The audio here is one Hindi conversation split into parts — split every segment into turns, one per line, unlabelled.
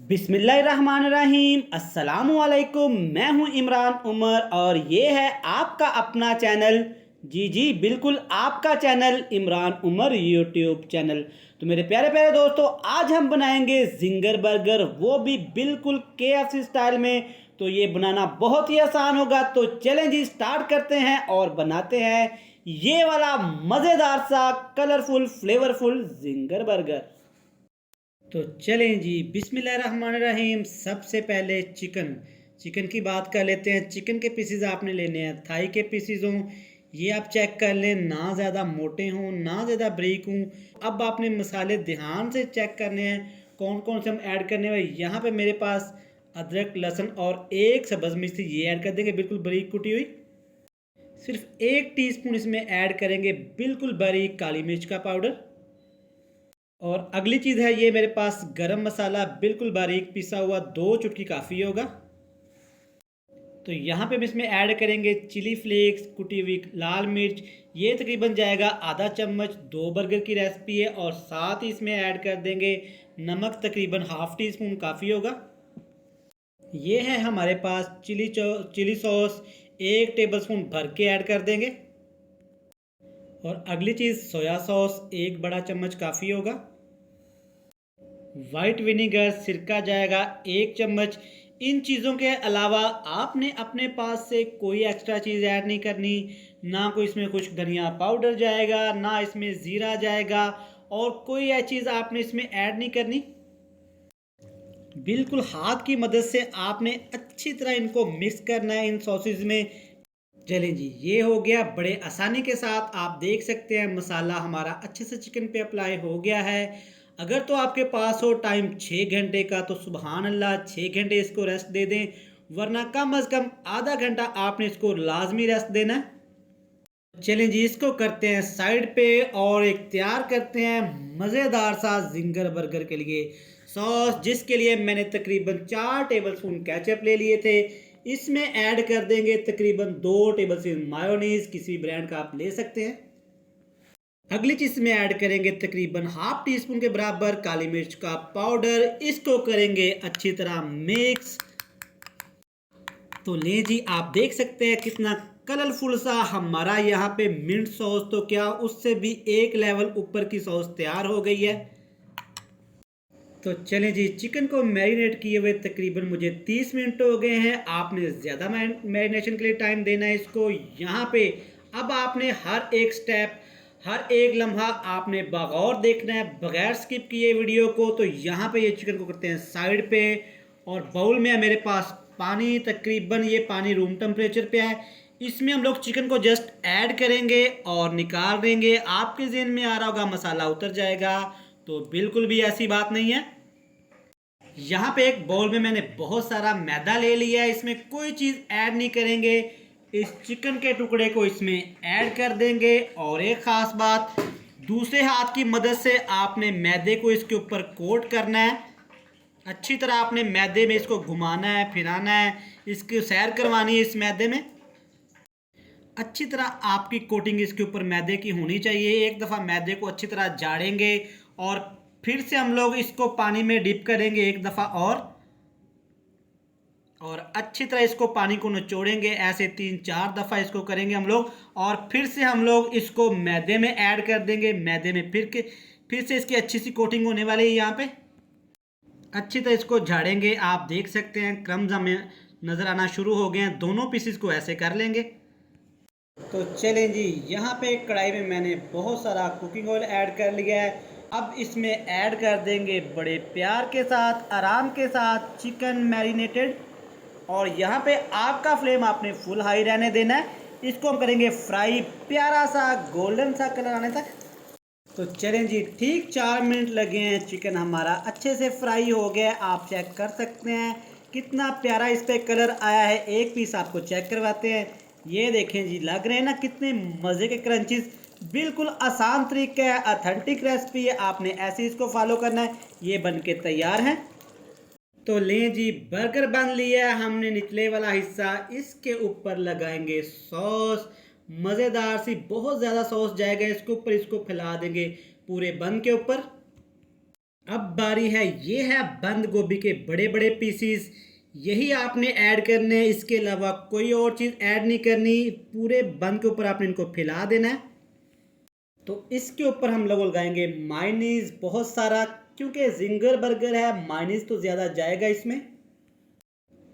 बिस्मिल्लाहिर्रहमानिर्रहीम अस्सलामुअलैकुम। मैं हूं इमरान उमर और ये है आपका अपना चैनल। जी बिल्कुल आपका channel Imran Umar YouTube channel. तो मेरे प्यारे प्यारे दोस्तों, आज हम बनाएंगे जिंगर बर्गर, वो भी बिल्कुल KFC स्टाइल में। तो ये बनाना बहुत ही आसान होगा। तो चलें जी, स्टार्ट करते हैं और बनाते हैं ये वाला मज़ेदार सा कलरफुल फ्लेवरफुल जिंगर बर्गर। तो चलें जी, बिस्मिल्लाहिर्रहमानिर्रहीम। सबसे पहले चिकन की बात कर लेते हैं। चिकन के पीसेस आपने लेने हैं, थाई के पीसेस हों, ये आप चेक कर लें, ना ज़्यादा मोटे हों ना ज़्यादा बारीक हों। अब आपने मसाले ध्यान से चेक करने हैं कौन कौन से हम ऐड करने हैं। यहाँ पे मेरे पास अदरक लहसुन और एक सब्ज़ मिर्च थी, ये ऐड कर देंगे बिल्कुल बारीक कुटी हुई। सिर्फ 1 टीस्पून इसमें ऐड करेंगे बिल्कुल बारीक काली मिर्च का पाउडर। और अगली चीज़ है, ये मेरे पास गरम मसाला बिल्कुल बारीक पिसा हुआ, 2 चुटकी काफ़ी होगा। तो यहाँ पे हम इसमें ऐड करेंगे चिली फ्लेक्स, कुटी हुई लाल मिर्च, ये तकरीबन जाएगा आधा चम्मच। 2 बर्गर की रेसिपी है। और साथ ही इसमें ऐड कर देंगे नमक, तकरीबन ½ टीस्पून काफ़ी होगा। ये है हमारे पास चिली सॉस, 1 टेबलस्पून भर के ऐड कर देंगे। और अगली चीज़ सोया सॉस, 1 बड़ा चम्मच काफ़ी होगा। वाइट विनेगर, सिरका जाएगा 1 चम्मच। इन चीज़ों के अलावा आपने अपने पास से कोई एक्स्ट्रा चीज़ ऐड नहीं करनी। ना कोई इसमें कुछ धनिया पाउडर जाएगा, ना इसमें ज़ीरा जाएगा, और कोई ऐसी चीज़ आपने इसमें ऐड नहीं करनी। बिल्कुल हाथ की मदद से आपने अच्छी तरह इनको मिक्स करना है इन सॉसेज में। चलें जी, ये हो गया बड़े आसानी के साथ। आप देख सकते हैं मसाला हमारा अच्छे से चिकन पे अप्लाई हो गया है। अगर तो आपके पास हो टाइम 6 घंटे का तो सुबहान अल्लाह, 6 घंटे इसको रेस्ट दे दें, वरना कम अज़ कम आधा घंटा आपने इसको लाजमी रेस्ट देना है। चलें जी, इसको करते हैं साइड पे और एक तैयार करते हैं मज़ेदार सा जिंगर बर्गर के लिए सॉस, जिसके लिए मैंने तकरीबन 4 टेबलस्पून केचप ले लिए थे। इसमें ऐड कर देंगे तकरीबन 2 टेबलस्पून मायोनीज, किसी ब्रांड का आप ले सकते हैं। अगली चीज़ में ऐड करेंगे तकरीबन ½ टीस्पून के बराबर काली मिर्च का पाउडर। इसको करेंगे अच्छी तरह मिक्स। तो ले जी, आप देख सकते हैं कितना कलरफुल सा हमारा यहाँ पे मिंट सॉस, तो क्या उससे भी एक लेवल ऊपर की सॉस तैयार हो गई है। तो चलें जी, चिकन को मैरिनेट किए हुए तकरीबन मुझे 30 मिनट हो गए हैं। आपने ज़्यादा मैरिनेशन के लिए टाइम देना है इसको। यहाँ पे अब आपने हर एक स्टेप, हर एक लम्हा आपने बगौर देखना है, बगैर स्किप किए वीडियो को। तो यहाँ पे ये चिकन को करते हैं साइड पे, और बाउल में है मेरे पास पानी, तकरीबन ये पानी रूम टेम्परेचर पे है। इसमें हम लोग चिकन को जस्ट ऐड करेंगे और निकाल देंगे। आपके ज़हन में आ रहा होगा मसाला उतर जाएगा, तो बिल्कुल भी ऐसी बात नहीं है। यहाँ पे एक बाउल में मैंने बहुत सारा मैदा ले लिया है, इसमें कोई चीज़ ऐड नहीं करेंगे। इस चिकन के टुकड़े को इसमें ऐड कर देंगे। और एक ख़ास बात, दूसरे हाथ की मदद से आपने मैदे को इसके ऊपर कोट करना है। अच्छी तरह आपने मैदे में इसको घुमाना है, फिराना है, इसकी सैर करवानी है। इस मैदे में अच्छी तरह आपकी कोटिंग इसके ऊपर मैदे की होनी चाहिए। एक दफ़ा मैदे को अच्छी तरह झाड़ेंगे और फिर से हम लोग इसको पानी में डिप करेंगे एक दफ़ा और अच्छी तरह इसको पानी को निचोड़ेंगे। ऐसे 3-4 दफ़ा इसको करेंगे हम लोग, और फिर से हम लोग इसको मैदे में ऐड कर देंगे। मैदे में फिर से इसकी अच्छी सी कोटिंग होने वाली है। यहाँ पे अच्छी तरह इसको झाड़ेंगे। आप देख सकते हैं क्रम्स हमें नज़र आना शुरू हो गए हैं। दोनों पीसेस को ऐसे कर लेंगे। तो चलें जी, यहाँ पे एक कढ़ाई में मैंने बहुत सारा कुकिंग ऑयल ऐड कर लिया है। अब इसमें ऐड कर देंगे बड़े प्यार के साथ, आराम के साथ चिकन मैरिनेटेड। और यहाँ पे आग का फ्लेम आपने फुल हाई रहने देना है। इसको हम करेंगे फ्राई, प्यारा सा गोल्डन सा कलर आने तक। तो चलें जी, ठीक 4 मिनट लगे हैं, चिकन हमारा अच्छे से फ्राई हो गया है। आप चेक कर सकते हैं कितना प्यारा इस पर कलर आया है। एक पीस आपको चेक करवाते हैं। ये देखें जी, लग रहे हैं ना कितने मज़े के क्रंचीज। बिल्कुल आसान तरीका है, ऑथेंटिक रेसिपी है, आपने ऐसे इसको फॉलो करना है। ये बन के तैयार है। तो लें जी, बर्गर बन लिया है। हमने निचले वाला हिस्सा इसके ऊपर लगाएंगे सॉस, मज़ेदार सी बहुत ज़्यादा सॉस जाएगा इसके ऊपर। इसको फैला देंगे पूरे बन के ऊपर। अब बारी है, ये है बंद गोभी के बड़े बड़े पीसीस, यही आपने ऐड करने हैं, इसके अलावा कोई और चीज़ ऐड नहीं करनी। पूरे बंद के ऊपर आपने इनको फैला देना है। तो इसके ऊपर हम लोग लगाएंगे मायोनीज बहुत सारा, क्योंकि जिंगर बर्गर है, मायोनीज तो ज़्यादा जाएगा इसमें।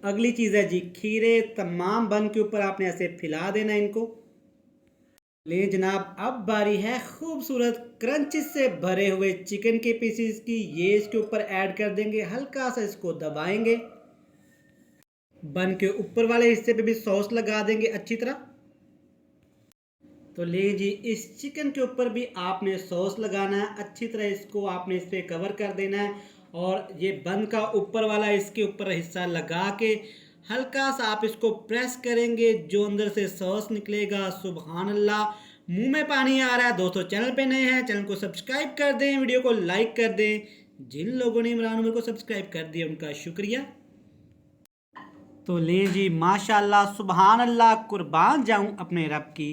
अगली चीज़ है जी खीरे, तमाम बन के ऊपर आपने ऐसे फैला देना इनको। ले जनाब, अब बारी है खूबसूरत क्रंचेस से भरे हुए चिकन के पीसेस की, ये इसके ऊपर ऐड कर देंगे, हल्का सा इसको दबाएंगे। बन के ऊपर वाले हिस्से पे भी सॉस लगा देंगे अच्छी तरह। तो ले जी, इस चिकन के ऊपर भी आपने सॉस लगाना है, अच्छी तरह इसको आपने इस पर कवर कर देना है। और ये बन का ऊपर वाला इसके ऊपर हिस्सा लगा के हल्का सा आप इसको प्रेस करेंगे, जो अंदर से सॉस निकलेगा, सुभान अल्लाह, मुंह में पानी आ रहा है। दोस्तों चैनल पे नए हैं, चैनल को सब्सक्राइब कर दें, वीडियो को लाइक कर दें। जिन लोगों ने इमरान उमर को सब्सक्राइब कर दिया उनका शुक्रिया। तो ले जी, माशाल्लाह, सुभान अल्लाह, कुर्बान जाऊं अपने रब की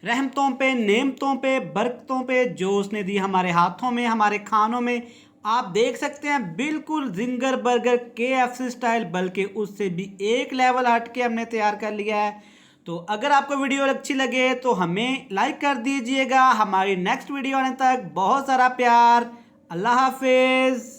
रहमतों पे, नेमतों पे, बरकतों पे, जो उसने दी हमारे हाथों में, हमारे खानों में। आप देख सकते हैं बिल्कुल जिंगर बर्गर KFC स्टाइल, बल्कि उससे भी एक लेवल हट के हमने तैयार कर लिया है। तो अगर आपको वीडियो अच्छी लगे तो हमें लाइक कर दीजिएगा। हमारी नेक्स्ट वीडियो आने तक बहुत सारा प्यार। अल्लाह हाफिज़।